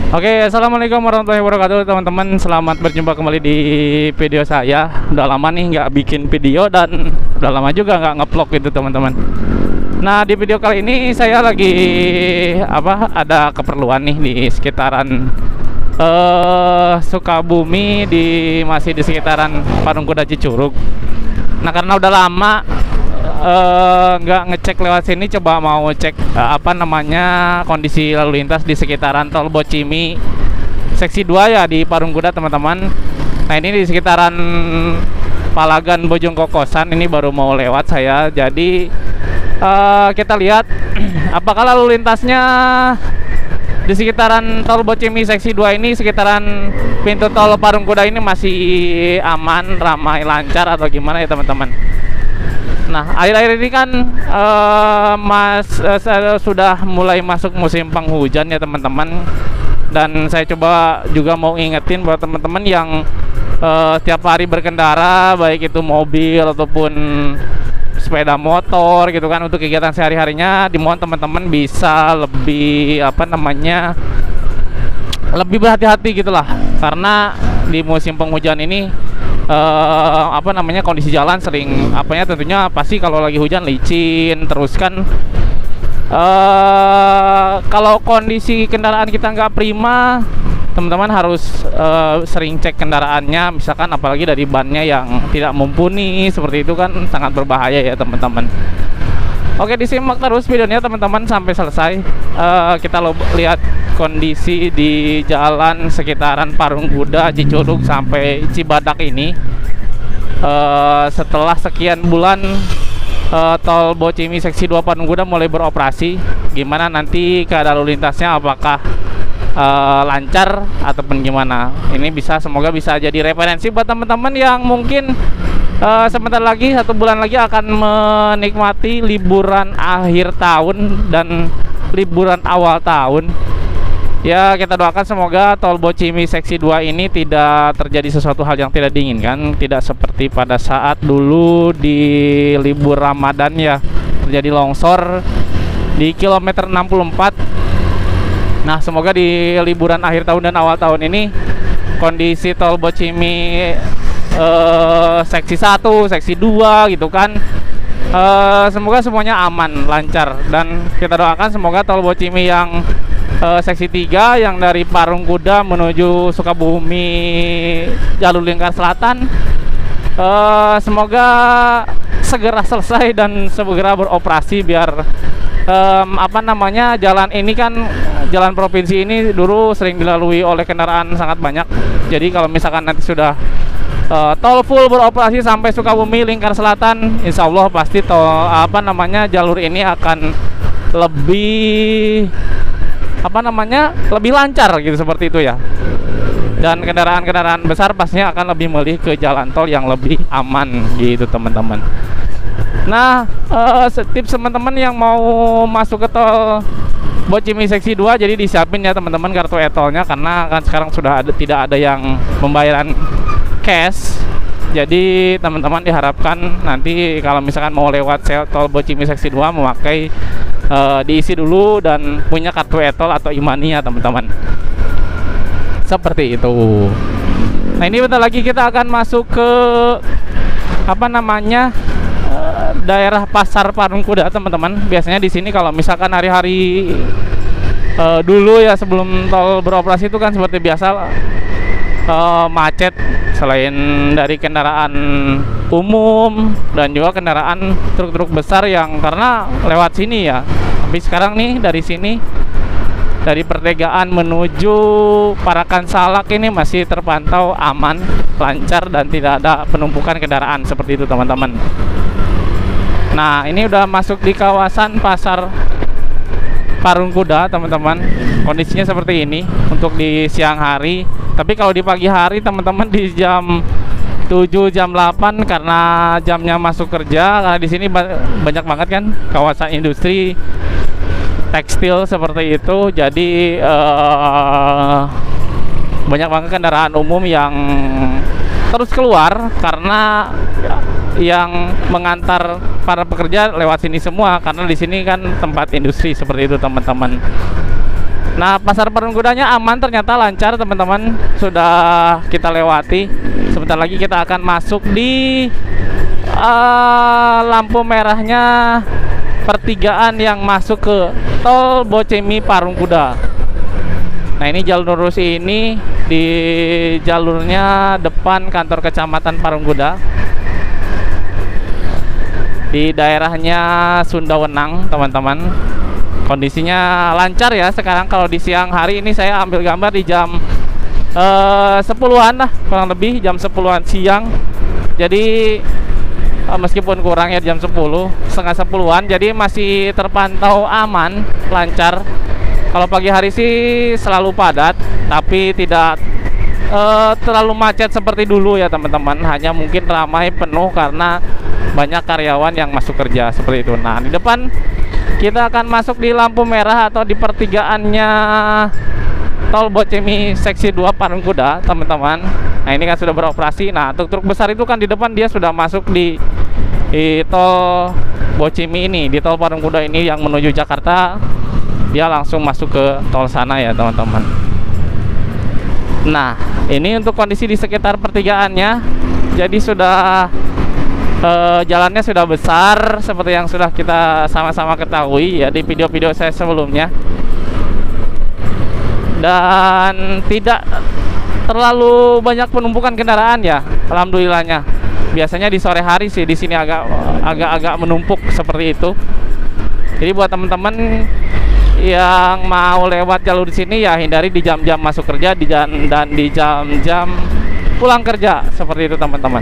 Oke, assalamualaikum warahmatullahi wabarakatuh teman-teman. Selamat berjumpa kembali di video saya. Udah lama nih nggak bikin video dan udah lama juga nggak nge-vlog gitu teman-teman. Nah, di video kali ini saya lagi ada keperluan nih di sekitaran Sukabumi, masih di sekitaran Parung Kuda Cicurug. Nah, karena udah lama nggak ngecek lewat sini, coba mau cek kondisi lalu lintas di sekitaran Tol Bocimi seksi 2 ya di Parung Kuda teman-teman. Nah, ini di sekitaran Palagan Bojong Kokosan, ini baru mau lewat saya. Jadi kita lihat apakah lalu lintasnya di sekitaran Tol Bocimi seksi 2 ini, sekitaran pintu tol Parung Kuda ini masih aman, ramai, lancar atau gimana ya teman-teman. Nah, akhir-akhir ini kan sudah mulai masuk musim penghujan ya teman-teman. Dan saya coba juga mau ingetin buat teman-teman yang setiap hari berkendara, baik itu mobil ataupun sepeda motor gitu kan, untuk kegiatan sehari-harinya, dimohon teman-teman bisa lebih lebih berhati-hati gitulah. Karena di musim penghujan ini kondisi jalan sering tentunya pasti kalau lagi hujan licin, terus kan kalau kondisi kendaraan kita nggak prima, teman-teman harus sering cek kendaraannya, misalkan apalagi dari bannya yang tidak mumpuni seperti itu kan sangat berbahaya ya teman-teman. Oke, disimak terus videonya teman-teman sampai selesai. Kita lihat kondisi di jalan sekitaran Parung Kuda Cicurug sampai Cibadak ini. Setelah sekian bulan Tol Bocimi seksi 2 Parung Kuda mulai beroperasi, gimana nanti keadaan lalu lintasnya, apakah lancar ataupun gimana. Ini semoga bisa jadi referensi buat teman-teman yang mungkin sebentar lagi, 1 bulan lagi akan menikmati liburan akhir tahun dan liburan awal tahun. Ya, kita doakan semoga Tol Bocimi seksi 2 ini tidak terjadi sesuatu hal yang tidak diinginkan, tidak seperti pada saat dulu di libur Ramadan ya, terjadi longsor di kilometer 64. Nah, semoga di liburan akhir tahun dan awal tahun ini kondisi Tol Bocimi seksi 1, seksi 2 gitu kan, semoga semuanya aman, lancar. Dan kita doakan semoga Tol Bocimi yang seksi 3 yang dari Parung Kuda menuju Sukabumi jalur lingkar selatan, semoga segera selesai dan segera beroperasi biar jalan ini kan, jalan provinsi ini dulu sering dilalui oleh kendaraan sangat banyak. Jadi kalau misalkan nanti sudah tol full beroperasi sampai Sukabumi lingkar selatan, insya Allah pasti jalur ini akan lebih lebih lancar gitu, seperti itu ya. Dan kendaraan-kendaraan besar pastinya akan lebih milih ke jalan tol yang lebih aman gitu teman-teman. Nah, tips teman-teman yang mau masuk ke Tol Bocimi seksi 2, jadi disiapin ya teman-teman kartu e-tolnya, karena kan sekarang sudah tidak ada yang pembayaran cash. Jadi teman-teman diharapkan nanti kalau misalkan mau lewat Tol Bocimi seksi 2 memakai diisi dulu dan punya kartu e-tol atau e-money ya teman-teman. Seperti itu. Nah, ini bentar lagi kita akan masuk ke daerah Pasar Parung Kuda teman-teman. Biasanya di sini kalau misalkan hari-hari dulu ya sebelum tol beroperasi itu kan seperti biasa macet, selain dari kendaraan umum dan juga kendaraan truk-truk besar yang karena lewat sini ya. Tapi sekarang nih dari sini, dari pertigaan menuju Parakan Salak ini masih terpantau aman, lancar, dan tidak ada penumpukan kendaraan seperti itu teman-teman. Nah, ini udah masuk di kawasan Pasar Parung Kuda teman-teman. Kondisinya seperti ini untuk di siang hari. Tapi kalau di pagi hari teman-teman di jam 7, jam 8 karena jamnya masuk kerja, karena di sini banyak banget kan kawasan industri tekstil seperti itu. Jadi banyak banget kendaraan umum yang terus keluar karena yang mengantar para pekerja lewat sini semua, karena di sini kan tempat industri seperti itu teman-teman. Nah, pasar Parunkudanya aman, ternyata lancar teman-teman. Sudah kita lewati. Sebentar lagi kita akan masuk di lampu merahnya pertigaan yang masuk ke tol Bocimi Parungkuda. Nah, ini jalur lurus ini di jalurnya depan kantor kecamatan Parungkuda. Di daerahnya Sundawenang, teman-teman. Kondisinya lancar ya. Sekarang kalau di siang hari ini saya ambil gambar di jam 10-an lah, kurang lebih jam 10-an siang. Jadi meskipun kurang ya jam 10, setengah 10-an, jadi masih terpantau aman, lancar. Kalau pagi hari sih selalu padat, tapi tidak terlalu macet seperti dulu ya teman-teman. Hanya mungkin ramai penuh karena banyak karyawan yang masuk kerja seperti itu. Nah, di depan kita akan masuk di lampu merah atau di pertigaannya tol Bocimi seksi 2 Parungkuda, teman-teman. Nah, ini kan sudah beroperasi. Nah, truk-truk besar itu kan di depan dia sudah masuk di tol Bocimi ini, di tol Parungkuda ini yang menuju Jakarta. Dia langsung masuk ke tol sana ya, teman-teman. Nah, ini untuk kondisi di sekitar pertigaannya. Jadi sudah jalannya sudah besar seperti yang sudah kita sama-sama ketahui ya di video-video saya sebelumnya, dan tidak terlalu banyak penumpukan kendaraan ya, alhamdulillahnya. Biasanya di sore hari sih di sini agak menumpuk seperti itu. Jadi buat teman-teman yang mau lewat jalur di sini ya hindari di jam-jam masuk kerja dan di jam-jam pulang kerja seperti itu, teman-teman.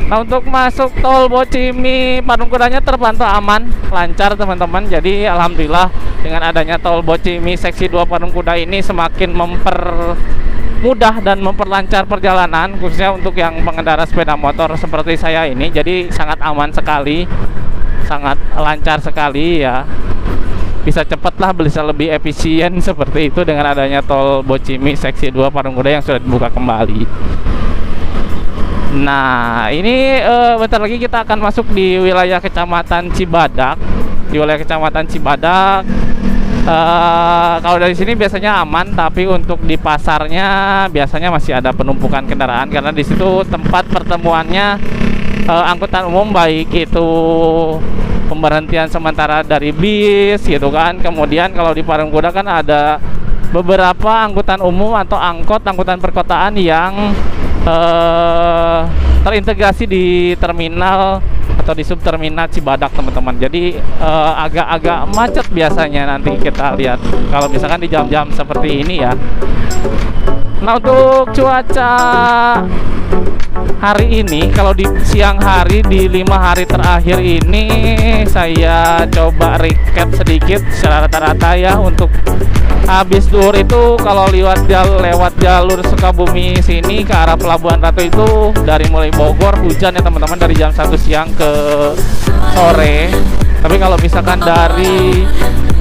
Nah, untuk masuk tol Bocimi Parungkudanya terpantau aman, lancar, teman-teman. Jadi alhamdulillah dengan adanya tol Bocimi seksi 2 Parungkuda ini semakin mempermudah dan memperlancar perjalanan, khususnya untuk yang pengendara sepeda motor seperti saya ini. Jadi sangat aman sekali, sangat lancar sekali ya. Bisa cepat lah, bisa lebih efisien seperti itu dengan adanya tol Bocimi seksi 2 Parungkuda yang sudah dibuka kembali. Nah, ini bentar lagi kita akan masuk di wilayah Kecamatan Cibadak. Di wilayah Kecamatan Cibadak, kalau dari sini biasanya aman, tapi untuk di pasarnya biasanya masih ada penumpukan kendaraan karena di situ tempat pertemuannya angkutan umum, baik itu pemberhentian sementara dari bis gitu kan. Kemudian kalau di Parungkuda kan ada beberapa angkutan umum atau angkutan perkotaan yang terintegrasi di terminal atau di subterminal Cibadak, teman-teman. Jadi agak-agak macet biasanya nanti kita lihat kalau misalkan di jam-jam seperti ini ya. Nah, untuk cuaca hari ini, kalau di siang hari di 5 hari terakhir ini saya coba recap sedikit secara rata-rata ya. Untuk habis duhur itu kalau lewat jalur Sukabumi sini ke arah Pelabuhan Ratu itu dari mulai Bogor hujan ya teman-teman, dari jam 1 siang ke sore. Tapi kalau misalkan dari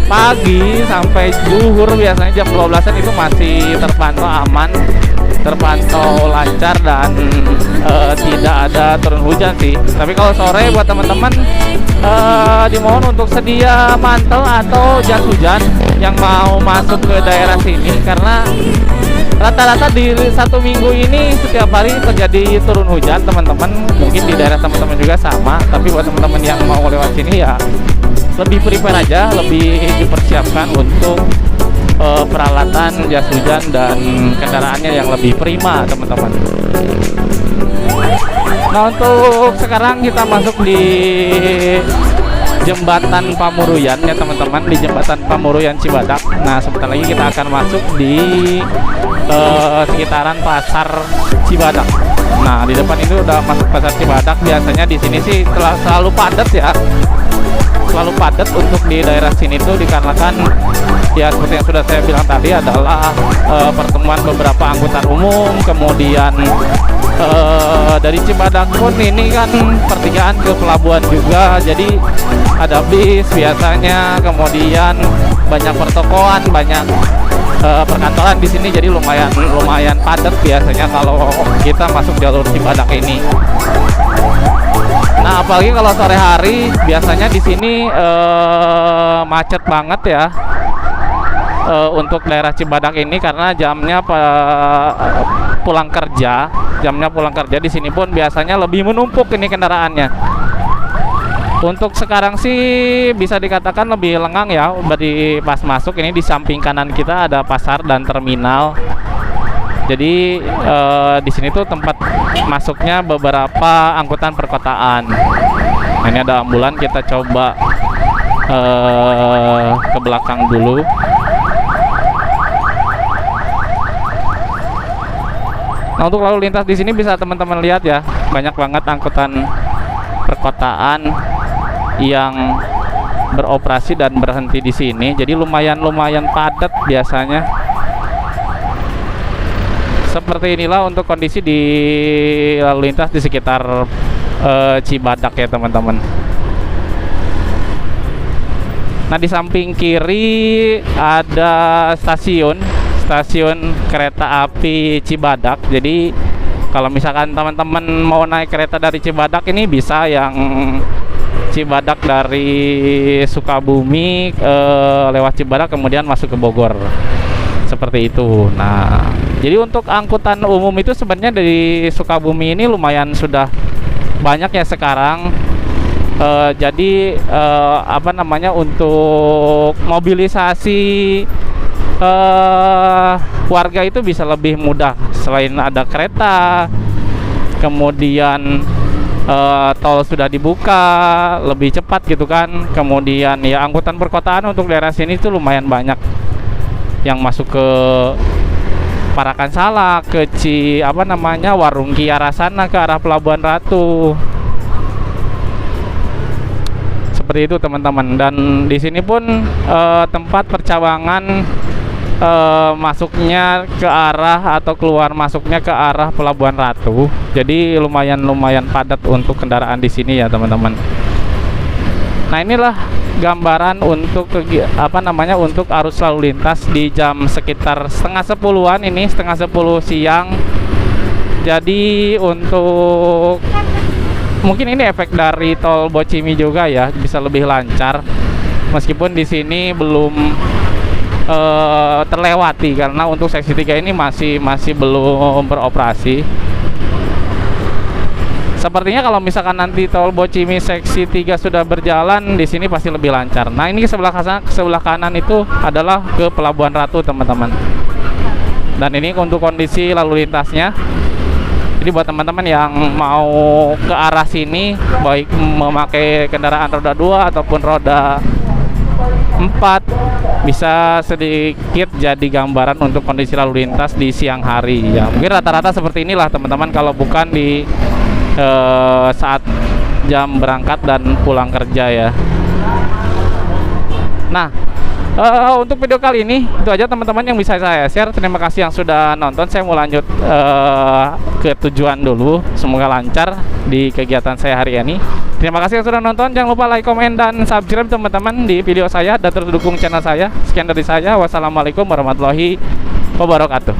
pagi sampai zuhur biasanya jam 12-an itu masih terpantau aman, terpantau lancar dan tidak ada turun hujan sih. Tapi kalau sore buat teman-teman dimohon untuk sedia mantel atau jas hujan yang mau masuk ke daerah sini, karena rata-rata di 1 minggu ini setiap hari terjadi turun hujan, teman-teman. Mungkin di daerah teman-teman juga sama, tapi buat teman-teman yang mau lewat sini ya lebih prepare aja, lebih dipersiapkan untuk peralatan jas hujan dan kendaraannya yang lebih prima, teman-teman. Nah, untuk sekarang kita masuk di Jembatan Pamuruyan ya teman-teman, di Jembatan Pamuruyan Cibadak. Nah, sebentar lagi kita akan masuk di sekitaran Pasar Cibadak. Nah, di depan itu udah masuk Pasar Cibadak. Biasanya di sini sih selalu padat ya, selalu padat untuk di daerah sini tuh dikarenakan ya seperti yang sudah saya bilang tadi adalah pertemuan beberapa angkutan umum. Kemudian dari Cibadak pun ini kan pertigaan ke pelabuhan juga, jadi ada bis biasanya, kemudian banyak pertokoan, banyak perkantoran di sini, jadi lumayan padat biasanya kalau kita masuk jalur Cibadak ini. Nah, apalagi kalau sore hari biasanya di sini macet banget ya. untuk daerah Cibadak ini karena pulang kerja, jamnya pulang kerja di sini pun biasanya lebih menumpuk ini kendaraannya. Untuk sekarang sih bisa dikatakan lebih lengang ya. Dari pas masuk ini di samping kanan kita ada pasar dan terminal. Jadi di sini tuh tempat masuknya beberapa angkutan perkotaan. Nah, ini ada ambulan, kita coba ke belakang dulu. Nah, untuk lalu lintas di sini bisa teman-teman lihat ya, banyak banget angkutan perkotaan yang beroperasi dan berhenti di sini. Jadi lumayan padat biasanya. Seperti inilah untuk kondisi di lalu lintas di sekitar Cibadak ya teman-teman. Nah, di samping kiri ada stasiun kereta api Cibadak. Jadi kalau misalkan teman-teman mau naik kereta dari Cibadak ini bisa yang Cibadak dari Sukabumi lewat Cibadak kemudian masuk ke Bogor. Seperti itu. Nah, jadi untuk angkutan umum itu sebenarnya dari Sukabumi ini lumayan sudah banyak ya sekarang. Jadi untuk mobilisasi warga itu bisa lebih mudah. Selain ada kereta, kemudian tol sudah dibuka lebih cepat gitu kan. Kemudian ya angkutan perkotaan untuk daerah sini itu lumayan banyak yang masuk ke Parakan Salak, ke Warung Kiara sana ke arah Pelabuhan Ratu. Seperti itu teman-teman. Dan di sini pun tempat percabangan masuknya ke arah atau keluar masuknya ke arah Pelabuhan Ratu. Jadi lumayan padat untuk kendaraan di sini ya teman-teman. Nah, inilah gambaran untuk untuk arus lalu lintas di jam sekitar setengah 10-an ini, setengah 10 siang. Jadi untuk mungkin ini efek dari tol Bocimi juga ya, bisa lebih lancar meskipun di sini belum terlewati karena untuk seksi 3 ini masih belum beroperasi. Sepertinya kalau misalkan nanti tol Bocimi seksi 3 sudah berjalan, di sini pasti lebih lancar. Nah, ini sebelah kanan itu adalah ke Pelabuhan Ratu, teman-teman. Dan ini untuk kondisi lalu lintasnya. Jadi buat teman-teman yang mau ke arah sini, baik memakai kendaraan roda 2 ataupun roda 4, bisa sedikit jadi gambaran untuk kondisi lalu lintas di siang hari. Ya, mungkin rata-rata seperti inilah teman-teman kalau bukan di saat jam berangkat dan pulang kerja ya. Nah, untuk video kali ini itu aja teman-teman yang bisa saya share. Terima kasih yang sudah nonton. Saya mau lanjut ke tujuan dulu. Semoga lancar di kegiatan saya hari ini. Terima kasih yang sudah nonton. Jangan lupa like, komen, dan subscribe teman-teman di video saya dan terus dukung channel saya. Sekian dari saya. Wassalamualaikum warahmatullahi wabarakatuh.